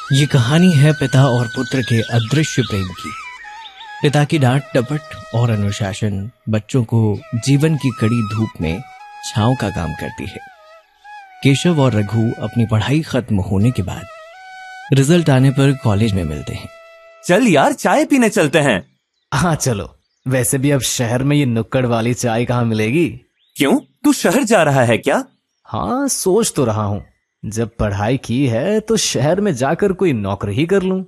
ये कहानी है पिता और पुत्र के अदृश्य प्रेम की। पिता की डांट डपट और अनुशासन बच्चों को जीवन की कड़ी धूप में छांव का काम करती है। केशव और रघु अपनी पढ़ाई खत्म होने के बाद रिजल्ट आने पर कॉलेज में मिलते हैं। चल यार, चाय पीने चलते हैं। हाँ चलो। वैसे भी अब शहर में ये नुक्कड़ वाली चाय कहाँ मिलेगी? क्यों, तू शहर जा रहा है क्या? हाँ, सोच तो रहा हूँ, जब पढ़ाई की है तो शहर में जाकर कोई नौकरी ही कर लूं।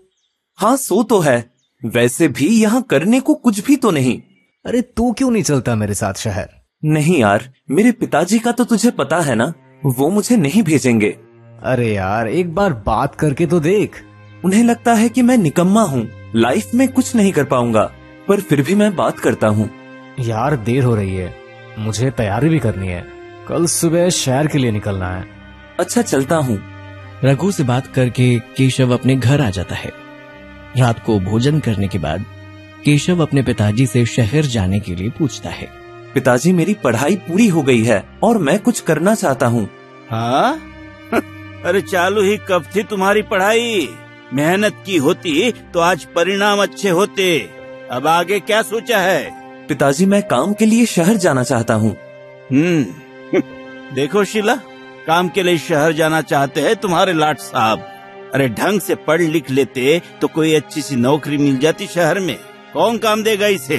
हाँ, सो तो है। वैसे भी यहाँ करने को कुछ भी तो नहीं। अरे तू क्यों नहीं चलता मेरे साथ शहर? नहीं यार, मेरे पिताजी का तो तुझे पता है ना, वो मुझे नहीं भेजेंगे। अरे यार, एक बार बात करके तो देख। उन्हें लगता है कि मैं निकम्मा हूँ, लाइफ में कुछ नहीं कर पाऊंगा, पर फिर भी मैं बात करता हूँ। यार देर हो रही है, मुझे तैयारी भी करनी है, कल सुबह शहर के लिए निकलना है। अच्छा, चलता हूँ। रघु से बात करके केशव अपने घर आ जाता है। रात को भोजन करने के बाद केशव अपने पिताजी से शहर जाने के लिए पूछता है। पिताजी, मेरी पढ़ाई पूरी हो गई है और मैं कुछ करना चाहता हूँ। हाँ? अरे चालू ही कब थी तुम्हारी पढ़ाई? मेहनत की होती तो आज परिणाम अच्छे होते। अब आगे क्या सोचा है? पिताजी, मैं काम के लिए शहर जाना चाहता हूँ। देखो शीला, काम के लिए शहर जाना चाहते हैं तुम्हारे लाट साहब। अरे ढंग से पढ़ लिख लेते तो कोई अच्छी सी नौकरी मिल जाती शहर में। कौन काम देगा इसे?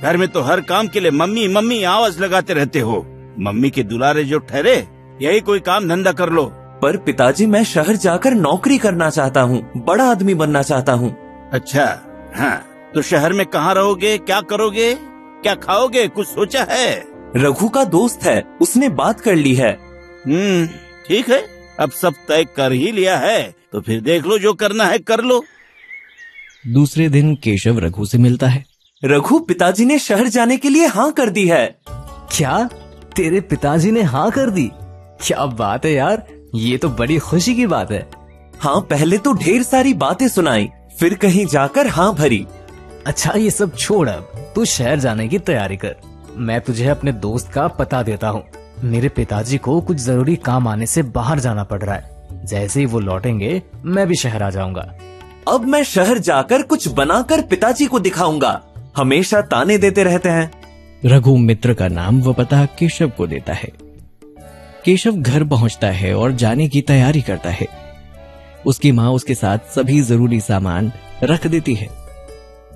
घर में तो हर काम के लिए मम्मी मम्मी आवाज लगाते रहते हो। मम्मी के दुलारे जो ठहरे, यही कोई काम धंधा कर लो। पर पिताजी, मैं शहर जाकर नौकरी करना चाहता हूँ, बड़ा आदमी बनना चाहता हूँ। अच्छा, हाँ, तो शहर में कहाँ रहोगे, क्या करोगे, क्या खाओगे, कुछ सोचा है? रघु का दोस्त है, उसने बात कर ली है। ठीक है, अब सब तय कर ही लिया है तो फिर देख लो, जो करना है कर लो। दूसरे दिन केशव रघु से मिलता है। रघु, पिताजी ने शहर जाने के लिए हाँ कर दी है। क्या? तेरे पिताजी ने हाँ कर दी? क्या बात है यार, ये तो बड़ी खुशी की बात है। हाँ, पहले तो ढेर सारी बातें सुनाई, फिर कहीं जाकर हाँ भरी। अच्छा, ये सब छोड़, अब तू शहर जाने की तैयारी कर। मैं तुझे अपने दोस्त का पता देता हूँ। मेरे पिताजी को कुछ जरूरी काम आने से बाहर जाना पड़ रहा है। जैसे ही वो लौटेंगे मैं भी शहर आ जाऊंगा। अब मैं शहर जाकर कुछ बनाकर पिताजी को दिखाऊंगा, हमेशा ताने देते रहते हैं। रघु मित्र का नाम व पता केशव को देता है। केशव घर पहुंचता है और जाने की तैयारी करता है। उसकी माँ उसके साथ सभी जरूरी सामान रख देती है।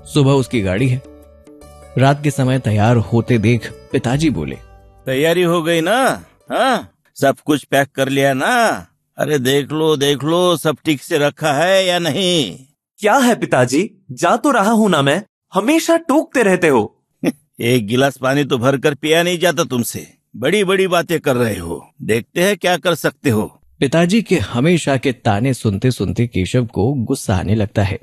सुबह उसकी गाड़ी है। रात के समय तैयार होते देख पिताजी बोले, तैयारी हो गई ना? हाँ, सब कुछ पैक कर लिया ना? अरे देख लो सब ठीक से रखा है या नहीं? क्या है पिताजी, जा तो रहा हूँ ना मैं, हमेशा टोकते रहते हो। एक गिलास पानी तो भर कर पिया नहीं जाता तुमसे, बड़ी बड़ी बातें कर रहे हो, देखते हैं क्या कर सकते हो। पिताजी के हमेशा के ताने सुनते सुनते केशव को गुस्सा आने लगता है।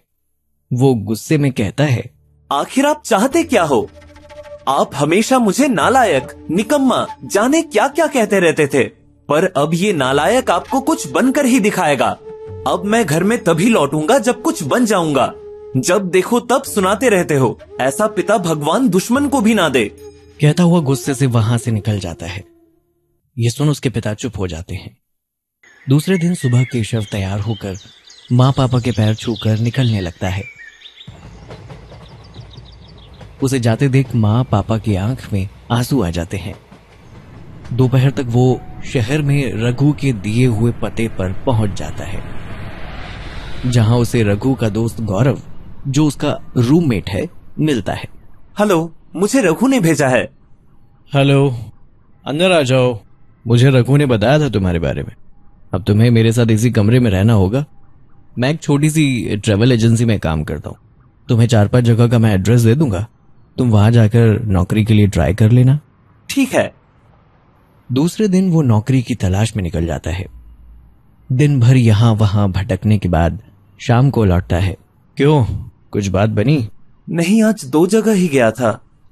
वो गुस्से में कहता है, आखिर आप चाहते क्या हो? आप हमेशा मुझे नालायक, निकम्मा, जाने क्या क्या कहते रहते थे, पर अब ये नालायक आपको कुछ बनकर ही दिखाएगा। अब मैं घर में तभी लौटूंगा जब कुछ बन जाऊंगा। जब देखो तब सुनाते रहते हो, ऐसा पिता भगवान दुश्मन को भी ना दे। कहता हुआ गुस्से से वहां से निकल जाता है। ये सुन उसके पिता चुप हो जाते हैं। दूसरे दिन सुबह केशव तैयार होकर माँ पापा के पैर छूकर निकलने लगता है। उसे जाते देख माँ पापा की आंख में आंसू आ जाते हैं। दोपहर तक वो शहर में रघु के दिए हुए पते पर पहुंच जाता है, जहां उसे रघु का दोस्त गौरव, जो उसका रूममेट है, मिलता है। हेलो, मुझे रघु ने भेजा है। हेलो, अंदर आ जाओ। मुझे रघु ने बताया था तुम्हारे बारे में। अब तुम्हें मेरे साथ इसी कमरे में रहना होगा। मैं एक छोटी सी ट्रेवल एजेंसी में काम करता हूँ। तुम्हें 4-5 जगह का मैं एड्रेस दे दूंगा, तुम वहां जाकर नौकरी के लिए ट्राई कर लेना। ठीक है। दूसरे दिन वो नौकरी की तलाश में निकल जाता है। दिन भर यहां वहां भटकने के बाद शाम को लौटता है। क्यों, कुछ बात बनी? नहीं, आज 2 जगह ही गया था,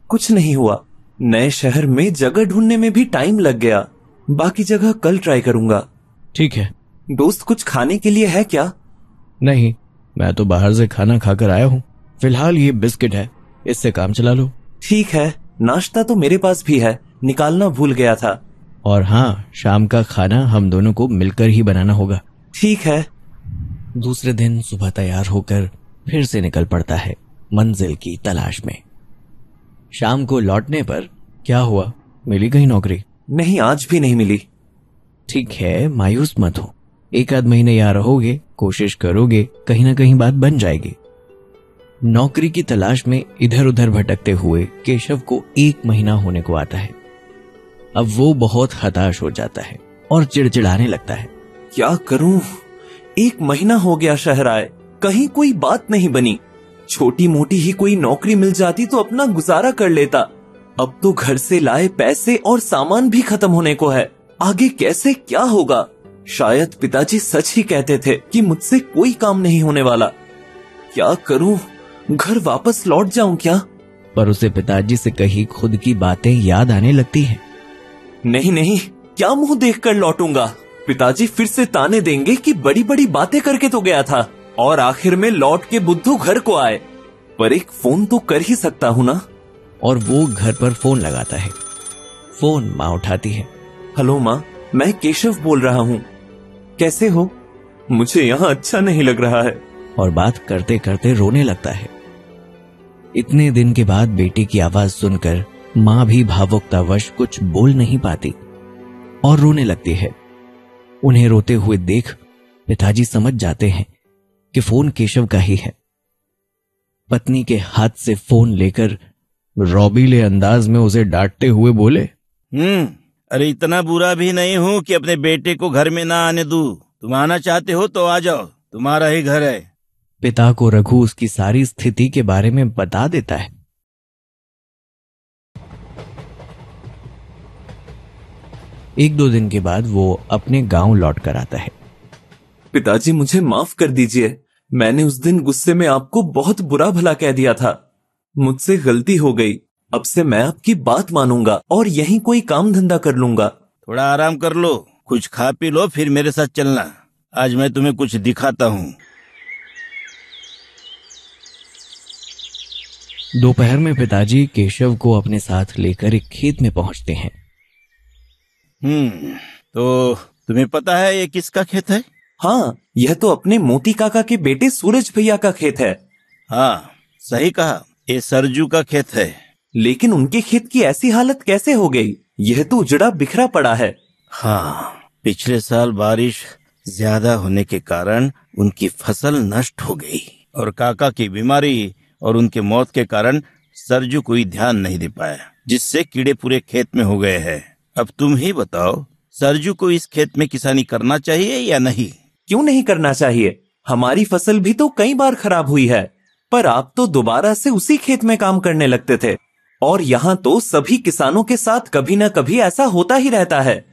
कुछ नहीं हुआ। नए शहर में जगह ढूंढने में भी टाइम लग गया, बाकी जगह कल ट्राई करूंगा। ठीक है। दोस्त, कुछ खाने के लिए है क्या? नहीं, मैं तो बाहर से खाना खाकर आया हूँ। फिलहाल ये बिस्किट है, इससे काम चला लो। ठीक है, नाश्ता तो मेरे पास भी है, निकालना भूल गया था। और हाँ, शाम का खाना हम दोनों को मिलकर ही बनाना होगा। ठीक है। दूसरे दिन सुबह तैयार होकर फिर से निकल पड़ता है मंजिल की तलाश में। शाम को लौटने पर क्या हुआ, मिली कहीं नौकरी? नहीं, आज भी नहीं मिली। ठीक है, मायूस मत हो, 1 आध महीने यहाँ रहोगे, कोशिश करोगे, कहीं ना कहीं बात बन जाएगी। नौकरी की तलाश में इधर उधर भटकते हुए केशव को 1 महीना होने को आता है। अब वो बहुत हताश हो जाता है और चिड़चिड़ाने लगता है। क्या करूं, 1 महीना हो गया शहर आए, कहीं कोई बात नहीं बनी। छोटी मोटी ही कोई नौकरी मिल जाती तो अपना गुजारा कर लेता। अब तो घर से लाए पैसे और सामान भी खत्म होने को है। आगे कैसे क्या होगा? शायद पिताजी सच ही कहते थे कि मुझसे कोई काम नहीं होने वाला। क्या करूं, घर वापस लौट जाऊं क्या? पर उसे पिताजी से कही खुद की बातें याद आने लगती हैं। नहीं नहीं, क्या मुंह देखकर लौटूंगा? पिताजी फिर से ताने देंगे कि बड़ी बड़ी बातें करके तो गया था और आखिर में लौट के बुद्धू घर को आए। पर एक फोन तो कर ही सकता हूं ना। और वो घर पर फोन लगाता है। फोन माँ उठाती है। हेलो माँ, मैं केशव बोल रहा हूँ। कैसे हो? मुझे यहाँ अच्छा नहीं लग रहा है। और बात करते करते रोने लगता है। इतने दिन के बाद बेटी की आवाज सुनकर माँ भी भावुकतावश कुछ बोल नहीं पाती और रोने लगती है। उन्हें रोते हुए देख पिताजी समझ जाते हैं कि फोन केशव का ही है। पत्नी के हाथ से फोन लेकर रौबीले अंदाज में उसे डांटते हुए बोले, अरे इतना बुरा भी नहीं हूँ कि अपने बेटे को घर में ना आने दूं। तुम आना चाहते हो तो आ जाओ, तुम्हारा ही घर है। पिता को रघु उसकी सारी स्थिति के बारे में बता देता है। एक दो दिन के बाद वो अपने गांव लौट कर आता है। पिताजी, मुझे माफ कर दीजिए, मैंने उस दिन गुस्से में आपको बहुत बुरा भला कह दिया था। मुझसे गलती हो गई। अब से मैं आपकी बात मानूंगा और यहीं कोई काम धंधा कर लूंगा। थोड़ा आराम कर लो, कुछ खा पी लो, फिर मेरे साथ चलना। आज मैं तुम्हें कुछ दिखाता हूँ। दोपहर में पिताजी केशव को अपने साथ लेकर एक खेत में पहुंचते हैं। तो तुम्हें पता है ये किसका खेत है? हाँ, यह तो अपने मोती काका के बेटे सूरज भैया का खेत है। हाँ, सही कहा, ये सरजू का खेत है। लेकिन उनके खेत की ऐसी हालत कैसे हो गई? यह तो उजड़ा बिखरा पड़ा है। हाँ, पिछले साल बारिश ज्यादा होने के कारण उनकी फसल नष्ट हो गई और काका की बीमारी और उनके मौत के कारण सरजू कोई ध्यान नहीं दे पाया, जिससे कीड़े पूरे खेत में हो गए हैं। अब तुम ही बताओ, सरजू को इस खेत में किसानी करना चाहिए या नहीं? क्यों नहीं करना चाहिए? हमारी फसल भी तो कई बार खराब हुई है, पर आप तो दोबारा से उसी खेत में काम करने लगते थे। और यहाँ तो सभी किसानों के साथ कभी न कभी ऐसा होता ही रहता है।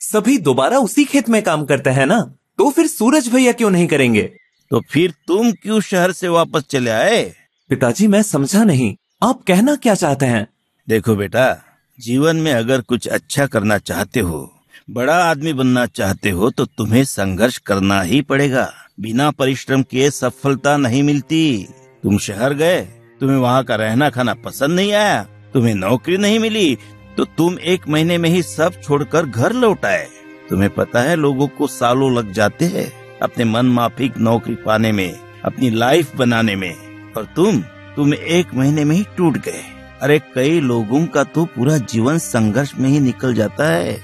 सभी दोबारा उसी खेत में काम करते हैं ना, तो फिर सूरज भैया क्यों नहीं करेंगे? तो फिर तुम क्यों शहर से वापस चले आए? पिताजी, मैं समझा नहीं, आप कहना क्या चाहते हैं? देखो बेटा, जीवन में अगर कुछ अच्छा करना चाहते हो, बड़ा आदमी बनना चाहते हो, तो तुम्हें संघर्ष करना ही पड़ेगा। बिना परिश्रम किए सफलता नहीं मिलती। तुम शहर गए, तुम्हें वहाँ का रहना खाना पसंद नहीं आया, तुम्हें नौकरी नहीं मिली, तो तुम 1 महीने में ही सब छोड़कर घर लौट आए। तुम्हें पता है लोगों को सालों लग जाते हैं अपने मन माफिक नौकरी पाने में, अपनी लाइफ बनाने में, और तुम 1 महीने में ही टूट गए। अरे कई लोगों का तो पूरा जीवन संघर्ष में ही निकल जाता है।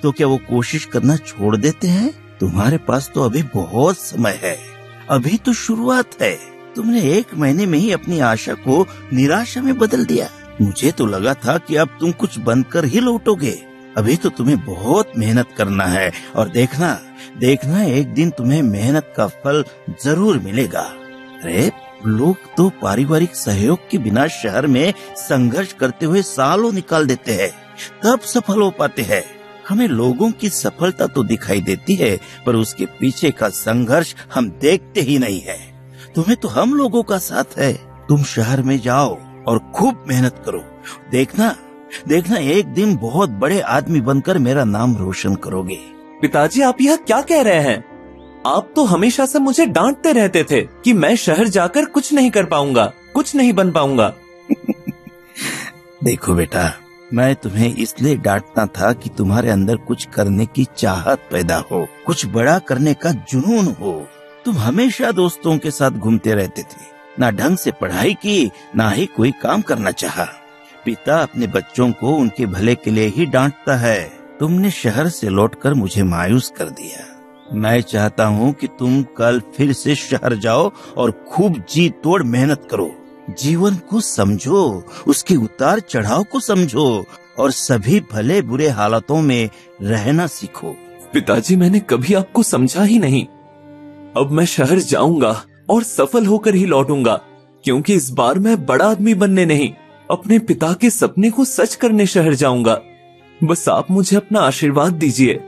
तो क्या वो कोशिश करना छोड़ देते हैं? तुम्हारे पास तो अभी बहुत समय है, अभी तो शुरुआत है। तुमने 1 महीने में ही अपनी आशा को निराशा में बदल दिया। मुझे तो लगा था कि अब तुम कुछ बनकर ही लौटोगे। अभी तो तुम्हें बहुत मेहनत करना है और देखना एक दिन तुम्हें मेहनत का फल जरूर मिलेगा। अरे लोग तो पारिवारिक सहयोग के बिना शहर में संघर्ष करते हुए सालों निकाल देते हैं, तब सफल हो पाते हैं। हमें लोगों की सफलता तो दिखाई देती है, पर उसके पीछे का संघर्ष हम देखते ही नहीं है। तुम्हें तो हम लोगों का साथ है। तुम शहर में जाओ और खूब मेहनत करो। देखना एक दिन बहुत बड़े आदमी बनकर मेरा नाम रोशन करोगे। पिताजी, आप यह क्या कह रहे हैं? आप तो हमेशा से मुझे डांटते रहते थे कि मैं शहर जाकर कुछ नहीं कर पाऊंगा, कुछ नहीं बन पाऊंगा। देखो बेटा, मैं तुम्हें इसलिए डांटता था कि तुम्हारे अंदर कुछ करने की चाहत पैदा हो, कुछ बड़ा करने का जुनून हो। तुम हमेशा दोस्तों के साथ घूमते रहते थे, ना ढंग से पढ़ाई की, ना ही कोई काम करना चाहा। पिता अपने बच्चों को उनके भले के लिए ही डांटता है। तुमने शहर से लौटकर मुझे मायूस कर दिया। मैं चाहता हूँ कि तुम कल फिर से शहर जाओ और खूब जी तोड़ मेहनत करो। जीवन को समझो, उसके उतार चढ़ाव को समझो और सभी भले बुरे हालातों में रहना सीखो। पिताजी, मैंने कभी आपको समझा ही नहीं। अब मैं शहर जाऊंगा और सफल होकर ही लौटूंगा, क्योंकि इस बार मैं बड़ा आदमी बनने नहीं, अपने पिता के सपने को सच करने शहर जाऊंगा। बस आप मुझे अपना आशीर्वाद दीजिए।